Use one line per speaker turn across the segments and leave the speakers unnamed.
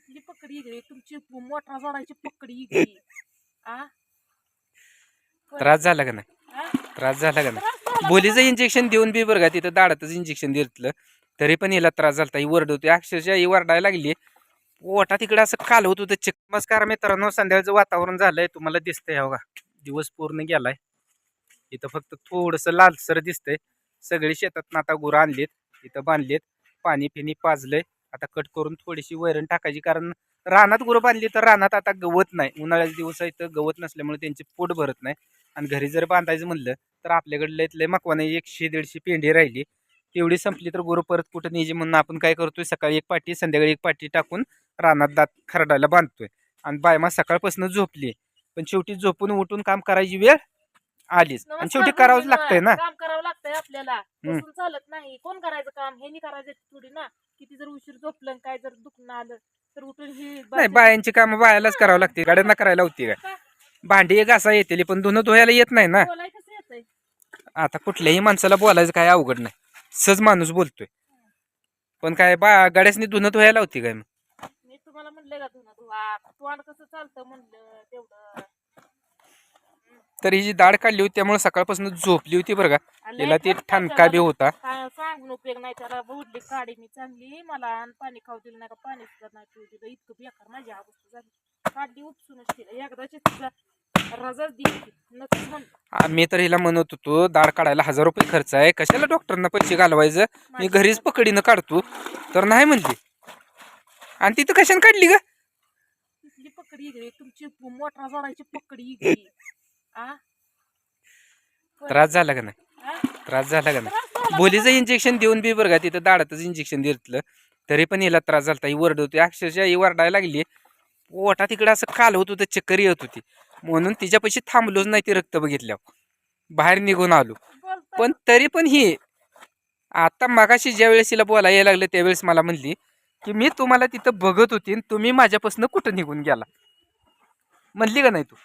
तिथली पकडी इकडे तुमची मोठा जोडायची पकडी इकडे. आ
त्रास झाला का नाही?
आ?
त्रास झाला का नाही?
त्रास झाला
बोलीचं इंजेक्शन देऊन बी बरं का तिथं दाडातच इंजेक्शन दिलं तरी पण हिला त्रास झाला. ही वरडवते अक्षरशः ही वरडायला लागली. पोटा तिकडे असं काल होत होतं. नमस्कार मित्रांनो, संध्याकाळचं वातावरण झालंय तुम्हाला दिसतंय हो का. दिवस पूर्ण गेलाय. इथं फक्त थोडंसं लालसर दिसतंय. सगळी शेतात आता गुरं आणलीत, इथं बांधलीत, पाणी पिणी पाजलंय. आता कट करून थोडीशी वैरण टाकायची, कारण रानात गुरं बांधली तर रानात आता गवत नाही. उन्हाळ्याचे दिवस इथं गवत नसल्यामुळे त्यांचे पोट भरत नाही. आणि घरी जर बांधायचं म्हणलं तर आपल्याकडे लय मकवाने 100-150 पेंडी राहिली, तेवढी संपली तर गुरं परत कुठं न्यायची म्हणून आपण काय करतोय, सकाळी एक पाटी संध्याकाळी एक पाटी टाकून रानात दात खरडायला बांधतोय. आणि बायमा सकाळपासून झोपली, पण शेवटी झोपून उठून काम करायची वेळ आलीच आणि शेवटी करावंच लागतंय ना.
काम करावं लागतंय आपल्याला, बसून चालत नाही. कोण करायचं काम? हे नाही करायचं थोडी ना. किती जर उशीर झोपलं काय जर दुखणं आलं तर उठून ही
नाही, बायांची कामं बायालाच करावं लागते, गाड्यांना करायला होती काय. भांडी एक असा येते पण धुणं धुवायला येत नाही ना.
बोलायचं कसं येतंय?
आता कुठल्याही माणसाला बोलायचं काय अवघड नाही, सहज माणूस बोलतोय. पण काय गाड्यासनी धुणं धुवायला होती काय?
मी तुम्हाला म्हणले का धुणं धुवा, तोंड कसं चालतं म्हणलं तेवढं.
तर ही जी दाढ काढली होती त्यामुळे सकाळपासून झोपली होती बरं का. तिला ती ठणका बी होता.
सांगून उपयोग नाही त्याला. उडली काढी मी चांगली, मला आणि पाणी खाऊ दिलं नाही का, पाणी सुद्धा नाही पिऊ दिलं. इतकं बेकार माझी अवस्था झाली. काढली उपसूनच तिला एकदाची तिचा रजाच दिली.
मी तर हिला म्हणत होतो, दाढ काढायला 1000 रुपये खर्च आहे, कशाला डॉक्टरना पैसे घालवायचं, मी घरीच पकडीनं काढतो. तर नाही म्हणली. आणि तिथं कशाने काढली ग?
तिथली पकडी इकडे तुमची मोठा जोडायची पकडी इकडे.
त्रास झाला का नाही? त्रास झाला का नाही? बोलीचं इंजेक्शन देऊन बी बरं का तिथं दाडातच इंजेक्शन दिलं तरी पण हिला त्रास झाला. ही वरडवते अक्षरशः ही वरडायला लागली. पोटा तिकडे असं काल होत होतं, चक्कर येत होती, म्हणून तिच्यापाशी थांबलोच नाही. ती रक्त बघितल्यावर बाहेर निघून आलो. पण तरी पण ही आता मगाशी ज्या वेळेस हिला बोलायला यायला लागलं त्यावेळेस मला म्हणली की मी तुम्हाला तिथं बघत होती, तुम्ही माझ्यापासून कुठं निघून गेला, म्हणली का नाही तू?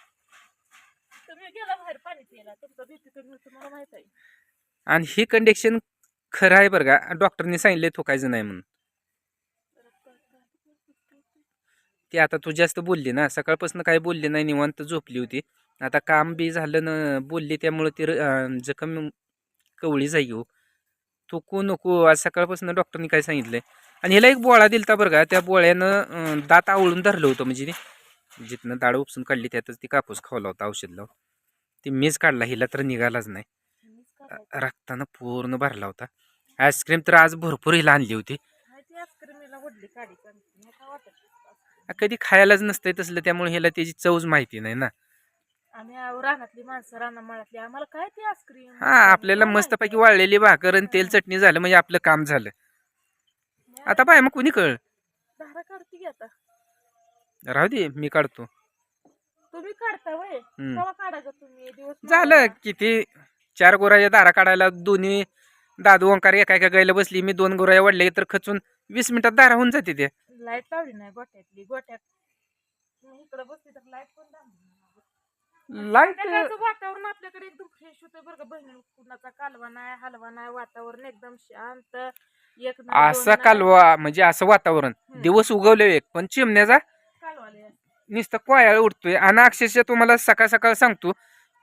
आणि ही कंडिशन खरं आहे बरं का. डॉक्टरने सांगितले थोकायचं नाही म्हणून. ती आता तू जास्त बोलली ना, सकाळपासून काही बोलली नाही, निवांत झोपली होती. आता काम बी झालं ना, बोलली त्यामुळे ती जखम कवळी जाई हो. थुकू नको. आज सकाळपासून डॉक्टरने काय सांगितलंय. आणि ह्याला एक बोळा दिलता बरं का. त्या बोळ्यानं दात आवळून धरलं होतं, म्हणजे जिथनं दाढ उपसून काढली त्यातच ती कापूस खावला होता औषध लावून. ती मीच काढला, हिला तर निघालाच नाही. रक्तानं पूर्ण भरला होता. आईस्क्रीम तर आज भरपूर हिला आणली होती. कधी खायलाच नसतंय तसलं, त्यामुळे ह्याला त्याची चवच माहिती नाही ना.
रानातली माणसं, रानामाळातली, आम्हाला काय ती आईस्क्रीम.
हा, आपल्याला मस्तपैकी वाळलेली भाकर आणि तेल चटणी झालं म्हणजे आपलं काम झालं. आता बाय मग कुणी कळ
धारा काढते की आता.
राहू दे, मी काढतो.
तुम्ही काढता वय केव्हा काढायचं तुम्ही? दिवस
झालं किती 4 गोराच्या दारा काढायला दोन्ही दादू ओंकार एका एका गायला बसली. मी 2 गोराया वाढले तर खचून 20 मिनिटात दारा होऊन जाते. ते
लाईट लावली नाही गोट्यातली. गोट्यात इकडे बसली तर लाईट पण लाईट. वातावरण आपल्याकडे एकदम फ्रेश होतं बरं का बहिणी. कुणाचा कालवा नाही, हलवा नाही, वातावरण एकदम शांत.
असं कालवा म्हणजे असं वातावरण. दिवस उगवले एक, पण चिमण्याचा नुसतं कोयाळ उठतोय. आणि अक्षरशः तुम्हाला सकाळ सकाळ सांगतो,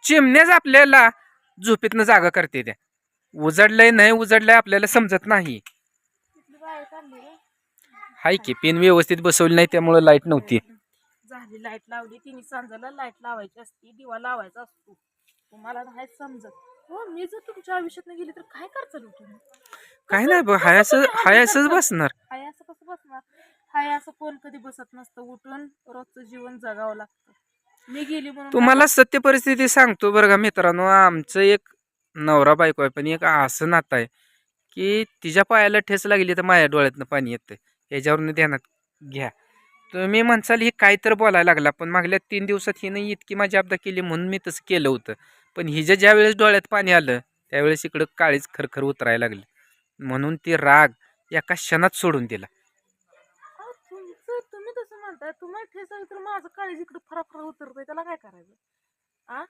चिमण्याच आपल्याला झोपेतनं जागा करते. त्या उजडलंय नाही उजडलंय आपल्याला समजत नाही. हाय की पिन व्यवस्थित बसवली नाही त्यामुळे लाईट नव्हती.
झाली लाईट लावली तिने. सांजायला लाईट लावायची असती, दिवा लावायचा असतो. तुम्हाला नाही समजत हो. मी जर तुमच्या आयुष्यात गेली तर काय करचाल तुम्ही?
काय नाही, हाय असंच बसणार.
हाय असं कसं बसणार? हाय असं कोण कधी बसत नसतं. उठून रोजचं जीवन जगावं लागतं. मी गेली म्हणून
तुम्हाला सत्य परिस्थिती सांगतो बरं का मित्रांनो. आमचं एक नवरा बायको आहे, पण एक असं नातं आहे की तिच्या पायाला ठेस लागली तर माझ्या डोळ्यातनं पाणी येतं. याच्यावरून ध्यानात घ्या. तुम्ही म्हणसाल ही काय तर बोलायला लागला, पण मागल्या 3 दिवसात हिनं इतकी माझी अब्दा केली म्हणून मी तसं केलं होतं. पण हिच्या ज्या वेळेस डोळ्यात पाणी आलं त्यावेळेस इकडं काळीच खरखर उतरायला लागली, म्हणून ती राग एका क्षणात सोडून दिला.
तुम्ही तसं म्हणताय. तुम्हाला ठेस तर माझं काळीज इकडे फराफरा उतरतोय, त्याला काय करायचं?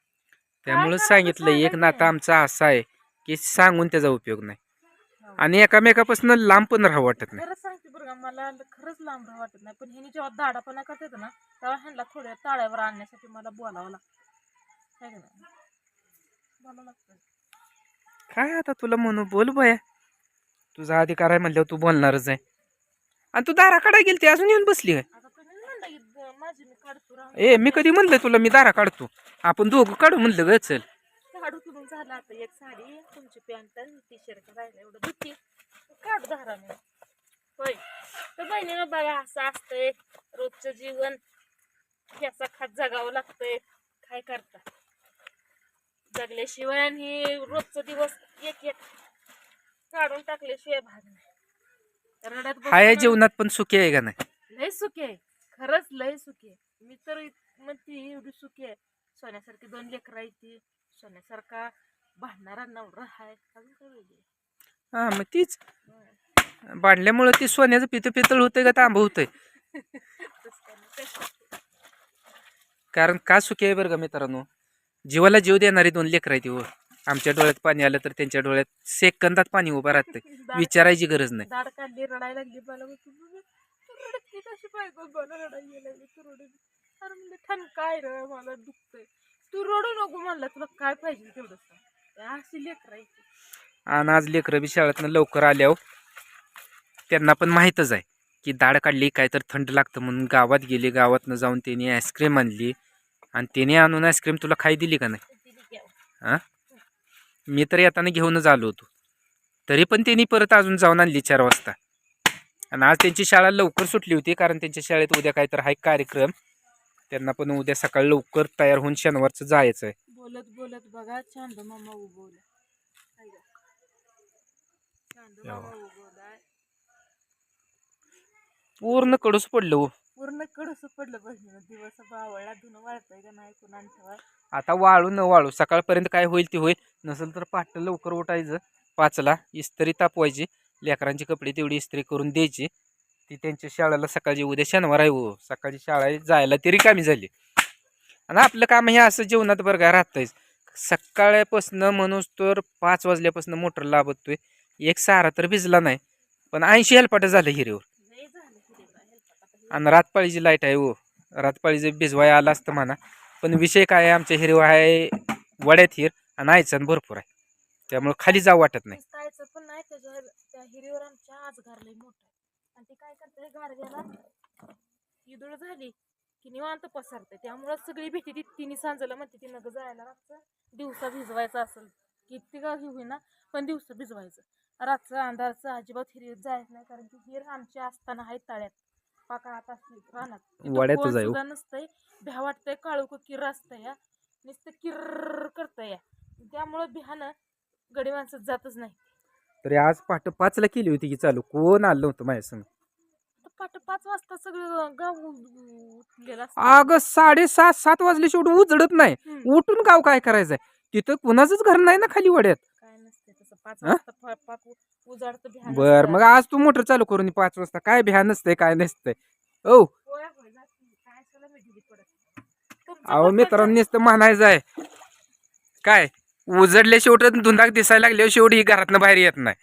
त्यामुळे सांगितलं एक नातं आमचा असा आहे की सांगून त्याचा उपयोग नाही. आणि एकामेकापासून लांब पण राहावं वाटत नाही.
खरंच सांगते बरं का, मला खरंच लांब राहावं वाटत नाही, पण ह्यानी जेव्हा दाडापणा करतात ना तेव्हा ह्यांना थोड्या ताळ्यावर आणण्यासाठी मला बोलावं लागतं, है का नाही? बोलावं लागतं.
काय आता तुला म्हणू, बोल बया, तुझा अधिकार आहे म्हणल्यावर तू बोलणारच आहे. आणि तू दाराकडे गेलती अजून येऊन बसली काय?
आता तुम्ही म्हणलं की माझी मी काढतो राहून
ए मी कधी म्हणलं तुला मी दारा काढतो? आपण दोघं काढू म्हणलं ग, चल.
काढू तुम्ही झालं. आता एक साडी, तुमची पॅन्ट आणि टी शर्ट राहिलं एवढं धुती काढू धाराने. होय तर बहिणीनं बघा, असं असतंय रोजचं जीवन, याचा खात जगावं लागतंय. काय करता, जगल्याशिवाय आणि रोजचा दिवस एक एक काढून टाकल्याशिवाय भाग नाही. रडत
हाय
बसून
जीवनात पण सुखी आहे का नाही?
लय सुखी आहे, खरंच लय सुखी आहे. मी तर म्हणते एवढी सुखी आहे. सोन्यासारखी 2 लेकरं आहे, ती सोन्यासारखा भांडणारा नवरा आहे. अजून काय वेगळं?
हा मग तीच बांधल्यामुळे ती सोन्याचं पितळ होतंय का तांब होतंय?
तसं काय नाही, कशात?
कारण का सुखी आहे बरं का मित्रांनो, जीवाला जीव देणारी 2 लेकरं आहे ती. हो, आमच्या डोळ्यात पाणी आलं तर त्यांच्या डोळ्यात सेकंदात पाणी उभं राहतंय, विचारायची गरज नाही.
दाड काढली, रडायला लागली, मला तू रडती कशी पाहिजे, मला रडायला लागली, तू रडली. अरे म्हणजे ठण काय रे, मला दुखतंय, तू रडू नको म्हणलं, तुला काय पाहिजे तेवढं सांग. अशी लेकरं आहे ती.
आणि आज लेकरं बी शाळेतनं लवकर आल्यावर त्यांना पण माहीतच आहे की दाढ काढली काय तर थंड लागतं, म्हणून गावात गेले. गावातनं जाऊन त्यांनी आईस्क्रीम आणली आणि त्याने आणून आईस्क्रीम तुला खाई दिली का नाही?
दिली घ्यावं.
हां, मी तर येताना घेऊनच आलो होतो, तरी पण त्यांनी परत अजून जाऊन आणली 4 वाजता. आणि आज त्यांची शाळा लवकर सुटली होती, कारण त्यांच्या शाळेत उद्या काय तर हा कार्यक्रम. त्यांना पण उद्या सकाळी लवकर तयार होऊन शनिवारचं जायचं आहे.
बोलत बोलत बघा चांद मामा उगवला. चांद मामा उगवलाय.
पूर्ण कडूस पडलं. हो,
पूर्ण कडूस पडलं बहिणीनं. दिवस बावळला, धुणं वाळतंय का नाही कुणा ठेवा.
आता वाळू न वाळू सकाळपर्यंत काय होईल ते होईल. नसेल तर पहाटे लवकर उठायचं, 5ला इस्त्री तापवायची, लेकरांची कपडे तेवढी इस्त्री करून द्यायची. ती त्यांच्या शाळेला सकाळची, उद्या शनिवार आहे. हो, सकाळची शाळा जायला ती रिकामी झाली. आणि आपलं काम हे असं जीवनात बरं का राहतंयच. सकाळपासून म्हणूस तर 5 वाजल्यापासून मोटर लावतोय, एक सारा तर भिजला नाही, पण 80 हेलपाटं झालं हिरीवर.
लय झालं की रे बा, हेलपाटा.
आणि रातपाळीची लाईट आहे. हो, रातपाळीचं भिजवाय आला असतं म्हणा, पण विषय काय आहे, आमच्या हिरीवर आहे वड्यात हिर आणि आयचण भरपूर आहे, त्यामुळे खाली जाऊ वाटत नाही.
जायचं पण नाही, त्याच्या त्या हिरीवर आमच्या आज घरलंय मोठं आहे. आणि ते काय करतंय, गारव्याला इदुळ झाली की निवांत पसरते. त्यामुळे सगळी भीती ती तिने सांजलं म्हणते, ती नग जायला रातचं दिवसा भिजवायचं असेल किती का होईना, पण दिवसा भिजवायचं. रातचं अंधारचं अजिबात हिरीत जायचं नाही, कारण की हिर आमची असताना आहे तळ्यात, पाकाळात असली रानात,
वड्यातच आहे.
सुद्धा नसतंय. भ्या वाटतंय, काळू किर असतंय या, नुसतं किर्र करतंय या. त्यामुळं बिहानं गडी माणसं जातच नाही.
तरी आज पहाटे 5ला केली होती की चालू, कोण आलं नव्हतं माझ्या संग.
पहाटे 5 वाजता सगळं गाव उठलेलं असतं.
अगं 6:30-7 वाजले शेवटी उजडत नाही. उठून गाव काय करायचंय, तिथं कुणाचंच घर नाही ना खाली वड्यात.
काय नसते तसं 5 वाजता पाक उजाडतं बिहान.
बर मग आज तू मोटर चालू करून 5 वाजता काय भ्या नसतंय, काय नसतंय. ओ
काय चला मी ढिली पडत.
अहो मित्रांनो, नुसतं म्हणायचं आहे काय, उजडल्या शेवटी धुंदाक दिसायला लागल्यावर शेवटी घरातनं बाहेर येत नाही.